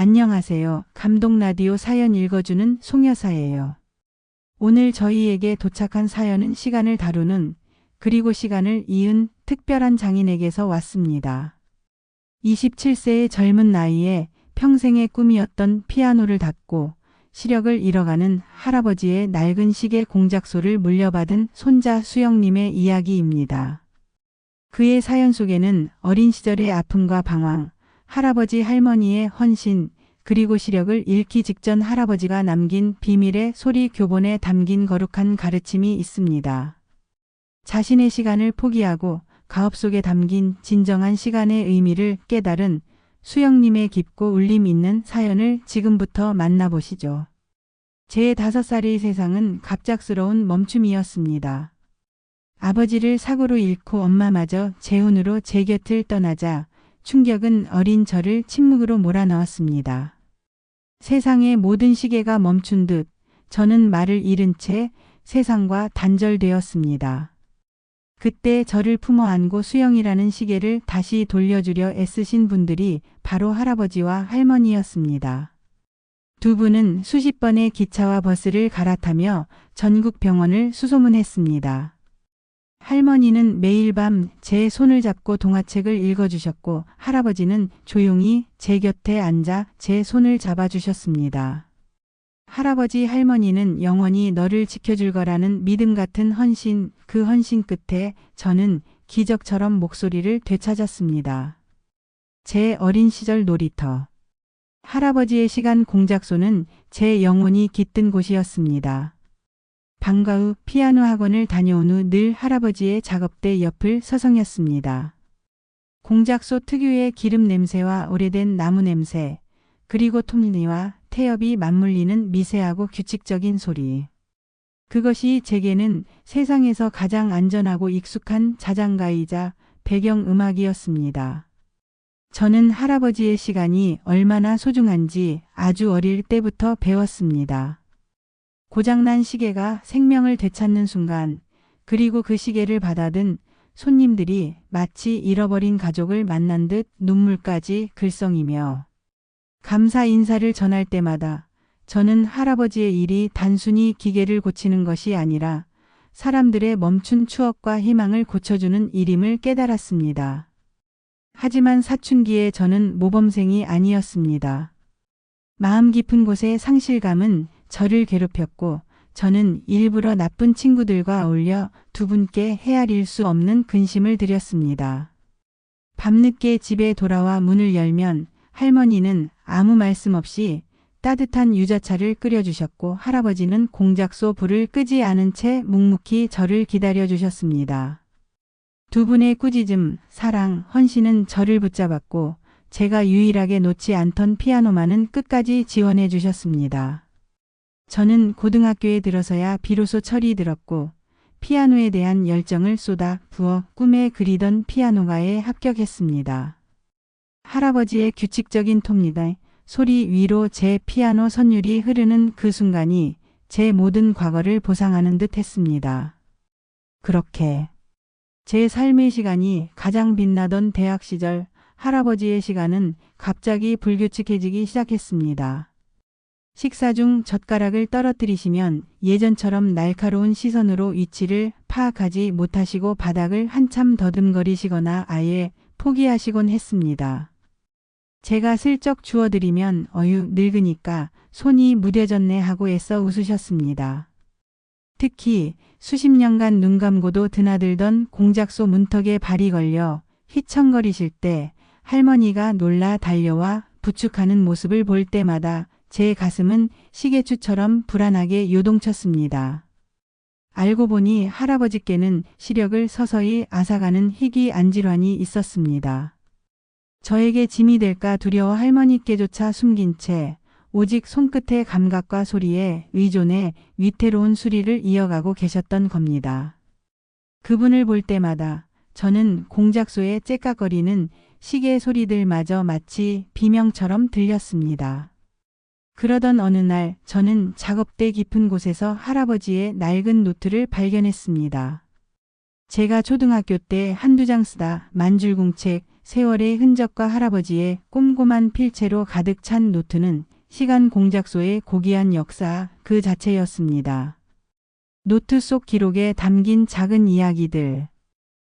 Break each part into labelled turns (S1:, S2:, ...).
S1: 안녕하세요. 감동라디오 사연 읽어주는 송여사예요. 오늘 저희에게 도착한 사연은 시간을 다루는 그리고 시간을 이은 특별한 장인에게서 왔습니다. 27세의 젊은 나이에 평생의 꿈이었던 피아노를 닫고 시력을 잃어가는 할아버지의 낡은 시계 공작소를 물려받은 손자 수영님의 이야기입니다. 그의 사연 속에는 어린 시절의 아픔과 방황, 할아버지 할머니의 헌신, 그리고 시력을 잃기 직전 할아버지가 남긴 비밀의 소리 교본에 담긴 거룩한 가르침이 있습니다. 자신의 시간을 포기하고 가업 속에 담긴 진정한 시간의 의미를 깨달은 수영님의 깊고 울림 있는 사연을 지금부터 만나보시죠. 제 5살의 세상은 갑작스러운 멈춤이었습니다. 아버지를 사고로 잃고 엄마마저 재혼으로 제 곁을 떠나자 충격은 어린 저를 침묵으로 몰아넣었습니다. 세상의 모든 시계가 멈춘 듯 저는 말을 잃은 채 세상과 단절되었습니다. 그때 저를 품어 안고 수영이라는 시계를 다시 돌려주려 애쓰신 분들이 바로 할아버지와 할머니였습니다. 두 분은 수십 번의 기차와 버스를 갈아타며 전국 병원을 수소문했습니다. 할머니는 매일 밤 제 손을 잡고 동화책을 읽어주셨고 할아버지는 조용히 제 곁에 앉아 제 손을 잡아주셨습니다. 할아버지 할머니는 영원히 너를 지켜줄 거라는 믿음 같은 헌신, 그 헌신 끝에 저는 기적처럼 목소리를 되찾았습니다. 제 어린 시절 놀이터. 할아버지의 시간 공작소는 제 영혼이 깃든 곳이었습니다. 방과 후 피아노 학원을 다녀온 후 늘 할아버지의 작업대 옆을 서성였습니다. 공작소 특유의 기름 냄새와 오래된 나무 냄새, 그리고 톱니와 태엽이 맞물리는 미세하고 규칙적인 소리. 그것이 제게는 세상에서 가장 안전하고 익숙한 자장가이자 배경음악이었습니다. 저는 할아버지의 시간이 얼마나 소중한지 아주 어릴 때부터 배웠습니다. 고장난 시계가 생명을 되찾는 순간, 그리고 그 시계를 받아든 손님들이 마치 잃어버린 가족을 만난 듯 눈물까지 글썽이며 감사 인사를 전할 때마다 저는 할아버지의 일이 단순히 기계를 고치는 것이 아니라 사람들의 멈춘 추억과 희망을 고쳐주는 일임을 깨달았습니다. 하지만 사춘기에 저는 모범생이 아니었습니다. 마음 깊은 곳의 상실감은 저를 괴롭혔고 저는 일부러 나쁜 친구들과 어울려 두 분께 헤아릴 수 없는 근심을 드렸습니다. 밤늦게 집에 돌아와 문을 열면 할머니는 아무 말씀 없이 따뜻한 유자차를 끓여주셨고 할아버지는 공작소 불을 끄지 않은 채 묵묵히 저를 기다려주셨습니다. 두 분의 꾸짖음, 사랑, 헌신은 저를 붙잡았고 제가 유일하게 놓지 않던 피아노만은 끝까지 지원해 주셨습니다. 저는 고등학교에 들어서야 비로소 철이 들었고 피아노에 대한 열정을 쏟아 부어 꿈에 그리던 피아노가에 합격했습니다. 할아버지의 규칙적인 톱니다 소리 위로 제 피아노 선율이 흐르는 그 순간이 제 모든 과거를 보상하는 듯 했습니다. 그렇게 제 삶의 시간이 가장 빛나던 대학 시절 할아버지의 시간은 갑자기 불규칙해지기 시작했습니다. 식사 중 젓가락을 떨어뜨리시면 예전처럼 날카로운 시선으로 위치를 파악하지 못하시고 바닥을 한참 더듬거리시거나 아예 포기하시곤 했습니다. 제가 슬쩍 주워드리면 어휴 늙으니까 손이 무뎌졌네 하고 애써 웃으셨습니다. 특히 수십 년간 눈 감고도 드나들던 공작소 문턱에 발이 걸려 휘청거리실 때 할머니가 놀라 달려와 부축하는 모습을 볼 때마다 제 가슴은 시계추처럼 불안하게 요동쳤습니다. 알고 보니 할아버지께는 시력을 서서히 앗아가는 희귀 안질환이 있었습니다. 저에게 짐이 될까 두려워 할머니께조차 숨긴 채 오직 손끝의 감각과 소리에 의존해 위태로운 수리를 이어가고 계셨던 겁니다. 그분을 볼 때마다 저는 공작소의 째깍거리는 시계 소리들마저 마치 비명처럼 들렸습니다. 그러던 어느 날 저는 작업대 깊은 곳에서 할아버지의 낡은 노트를 발견했습니다. 제가 초등학교 때 한두 장 쓰다 만줄공책 세월의 흔적과 할아버지의 꼼꼼한 필체로 가득 찬 노트는 시간 공작소의 고귀한 역사 그 자체였습니다. 노트 속 기록에 담긴 작은 이야기들.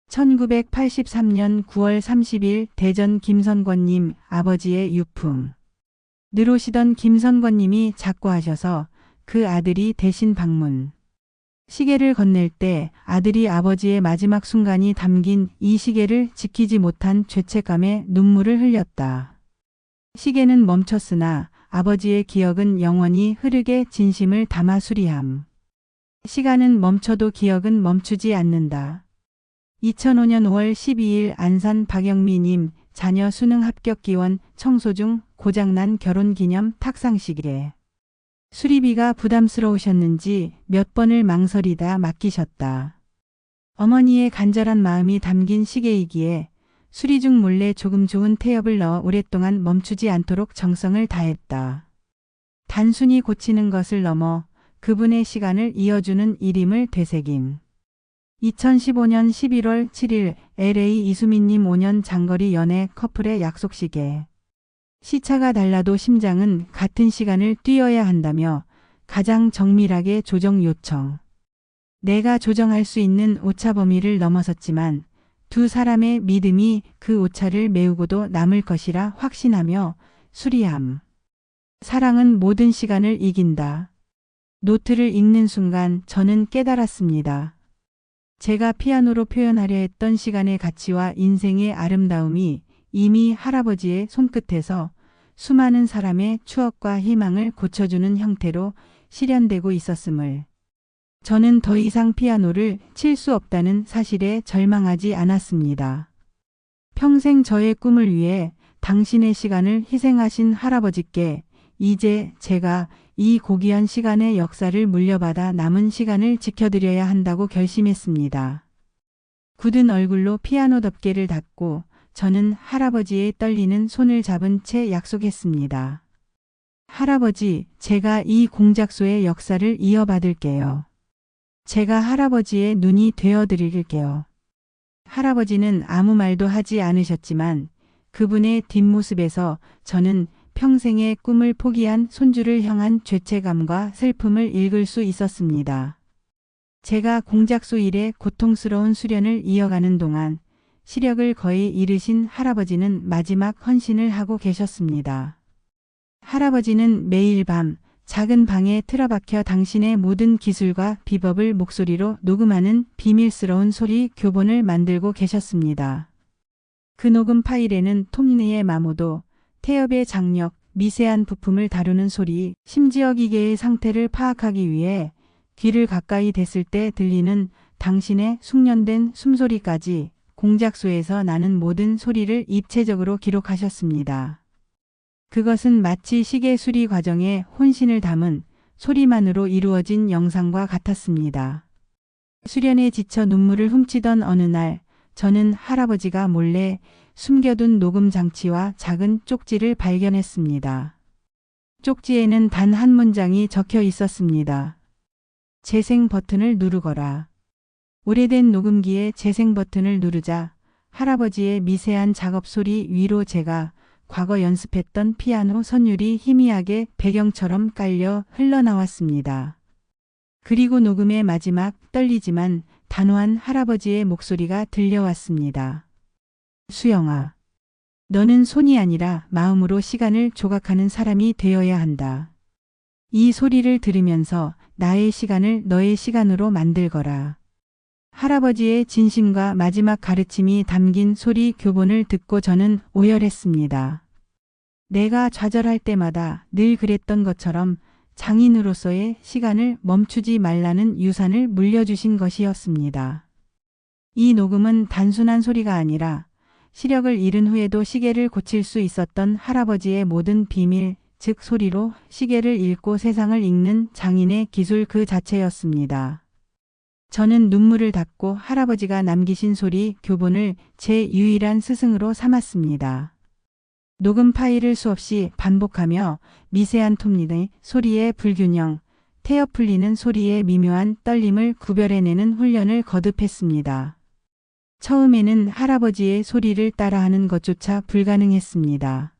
S1: 1983년 9월 30일 대전 김선권님 아버지의 유품. 늘 오시던 김선권님이 작고하셔서 그 아들이 대신 방문. 시계를 건넬 때 아들이 아버지의 마지막 순간이 담긴 이 시계를 지키지 못한 죄책감에 눈물을 흘렸다. 시계는 멈췄으나 아버지의 기억은 영원히 흐르게 진심을 담아 수리함. 시간은 멈춰도 기억은 멈추지 않는다. 2005년 5월 12일 안산 박영미님 자녀 수능 합격 기원 청소 중 고장난 결혼기념 탁상식에 수리비가 부담스러우셨는지 몇 번을 망설이다 맡기셨다. 어머니의 간절한 마음이 담긴 시계이기에 수리 중 몰래 조금 좋은 태엽을 넣어 오랫동안 멈추지 않도록 정성을 다했다. 단순히 고치는 것을 넘어 그분의 시간을 이어주는 일임을 되새김. 2015년 11월 7일 LA 이수민님 5년 장거리 연애 커플의 약속시계. 시차가 달라도 심장은 같은 시간을 뛰어야 한다며 가장 정밀하게 조정 요청. 내가 조정할 수 있는 오차 범위를 넘어섰지만 두 사람의 믿음이 그 오차를 메우고도 남을 것이라 확신하며 수리함. 사랑은 모든 시간을 이긴다. 노트를 읽는 순간 저는 깨달았습니다. 제가 피아노로 표현하려 했던 시간의 가치와 인생의 아름다움이 이미 할아버지의 손끝에서 수많은 사람의 추억과 희망을 고쳐주는 형태로 실현되고 있었음을. 저는 더 이상 피아노를 칠 수 없다는 사실에 절망하지 않았습니다. 평생 저의 꿈을 위해 당신의 시간을 희생하신 할아버지께 이제 제가 이 고귀한 시간의 역사를 물려받아 남은 시간을 지켜드려야 한다고 결심했습니다. 굳은 얼굴로 피아노 덮개를 닫고 저는 할아버지의 떨리는 손을 잡은 채 약속했습니다. 할아버지, 제가 이 공작소의 역사를 이어받을게요. 제가 할아버지의 눈이 되어드릴게요. 할아버지는 아무 말도 하지 않으셨지만 그분의 뒷모습에서 저는 평생의 꿈을 포기한 손주를 향한 죄책감과 슬픔을 읽을 수 있었습니다. 제가 공작소 일의 고통스러운 수련을 이어가는 동안 시력을 거의 잃으신 할아버지는 마지막 헌신을 하고 계셨습니다. 할아버지는 매일 밤 작은 방에 틀어박혀 당신의 모든 기술과 비법을 목소리로 녹음하는 비밀스러운 소리 교본을 만들고 계셨습니다. 그 녹음 파일에는 톱니의 마모도, 태엽의 장력, 미세한 부품을 다루는 소리, 심지어 기계의 상태를 파악하기 위해 귀를 가까이 댔을 때 들리는 당신의 숙련된 숨소리까지 공작소에서 나는 모든 소리를 입체적으로 기록하셨습니다. 그것은 마치 시계 수리 과정에 혼신을 담은 소리만으로 이루어진 영상과 같았습니다. 수련에 지쳐 눈물을 훔치던 어느 날 저는 할아버지가 몰래 숨겨둔 녹음 장치와 작은 쪽지를 발견했습니다. 쪽지에는 단 한 문장이 적혀 있었습니다. 재생 버튼을 누르거라. 오래된 녹음기에 재생 버튼을 누르자 할아버지의 미세한 작업 소리 위로 제가 과거 연습했던 피아노 선율이 희미하게 배경처럼 깔려 흘러나왔습니다. 그리고 녹음의 마지막 떨리지만 단호한 할아버지의 목소리가 들려왔습니다. 수영아, 너는 손이 아니라 마음으로 시간을 조각하는 사람이 되어야 한다. 이 소리를 들으면서 나의 시간을 너의 시간으로 만들거라. 할아버지의 진심과 마지막 가르침이 담긴 소리 교본을 듣고 저는 오열했습니다. 내가 좌절할 때마다 늘 그랬던 것처럼 장인으로서의 시간을 멈추지 말라는 유산을 물려주신 것이었습니다. 이 녹음은 단순한 소리가 아니라 시력을 잃은 후에도 시계를 고칠 수 있었던 할아버지의 모든 비밀, 즉 소리로 시계를 읽고 세상을 읽는 장인의 기술 그 자체였습니다. 저는 눈물을 닦고 할아버지가 남기신 소리 교본을 제 유일한 스승으로 삼았습니다. 녹음 파일을 수없이 반복하며 미세한 톱니의 소리의 불균형, 태엽 풀리는 소리의 미묘한 떨림을 구별해내는 훈련을 거듭했습니다. 처음에는 할아버지의 소리를 따라하는 것조차 불가능했습니다.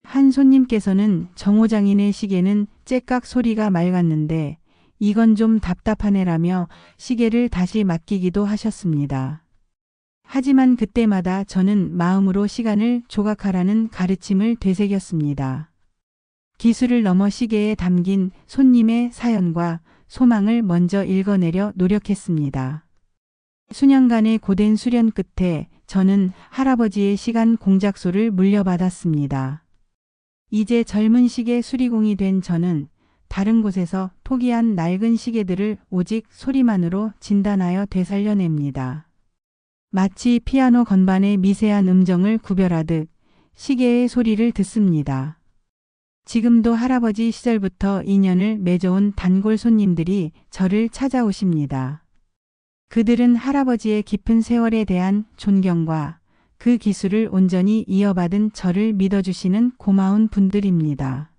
S1: 한 손님께서는 정호장인의 시계는 째깍 소리가 맑았는데 이건 좀 답답하네라며 시계를 다시 맡기기도 하셨습니다. 하지만 그때마다 저는 마음으로 시간을 조각하라는 가르침을 되새겼습니다. 기술을 넘어 시계에 담긴 손님의 사연과 소망을 먼저 읽어내려 노력했습니다. 수년간의 고된 수련 끝에 저는 할아버지의 시간 공작소를 물려받았습니다. 이제 젊은 시계 수리공이 된 저는 다른 곳에서 포기한 낡은 시계들을 오직 소리만으로 진단하여 되살려냅니다. 마치 피아노 건반의 미세한 음정을 구별하듯 시계의 소리를 듣습니다. 지금도 할아버지 시절부터 인연을 맺어온 단골 손님들이 저를 찾아오십니다. 그들은 할아버지의 깊은 세월에 대한 존경과 그 기술을 온전히 이어받은 저를 믿어주시는 고마운 분들입니다.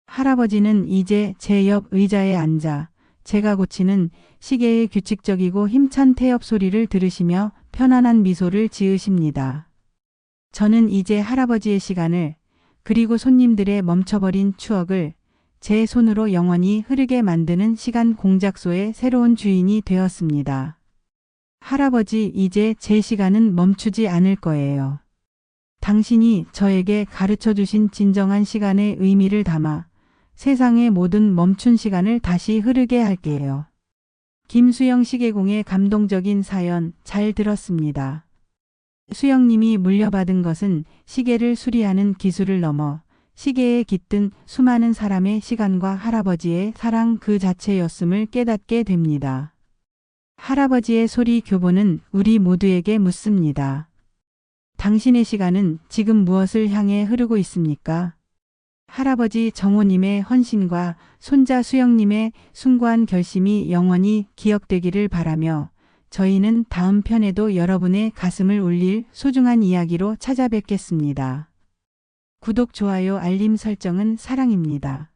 S1: 할아버지는 이제 제 옆 의자에 앉아 제가 고치는 시계의 규칙적이고 힘찬 태엽 소리를 들으시며 편안한 미소를 지으십니다. 저는 이제 할아버지의 시간을 그리고 손님들의 멈춰버린 추억을 제 손으로 영원히 흐르게 만드는 시간 공작소의 새로운 주인이 되었습니다. 할아버지, 이제 제 시간은 멈추지 않을 거예요. 당신이 저에게 가르쳐 주신 진정한 시간의 의미를 담아 세상의 모든 멈춘 시간을 다시 흐르게 할게요. 김수영 시계공의 감동적인 사연 잘 들었습니다. 수영님이 물려받은 것은 시계를 수리하는 기술을 넘어 시계에 깃든 수많은 사람의 시간과 할아버지의 사랑 그 자체였음을 깨닫게 됩니다. 할아버지의 소리 교본은 우리 모두에게 묻습니다. 당신의 시간은 지금 무엇을 향해 흐르고 있습니까? 할아버지 정호님의 헌신과 손자 수영님의 숭고한 결심이 영원히 기억되기를 바라며 저희는 다음 편에도 여러분의 가슴을 울릴 소중한 이야기로 찾아뵙겠습니다. 구독, 좋아요, 알림 설정은 사랑입니다.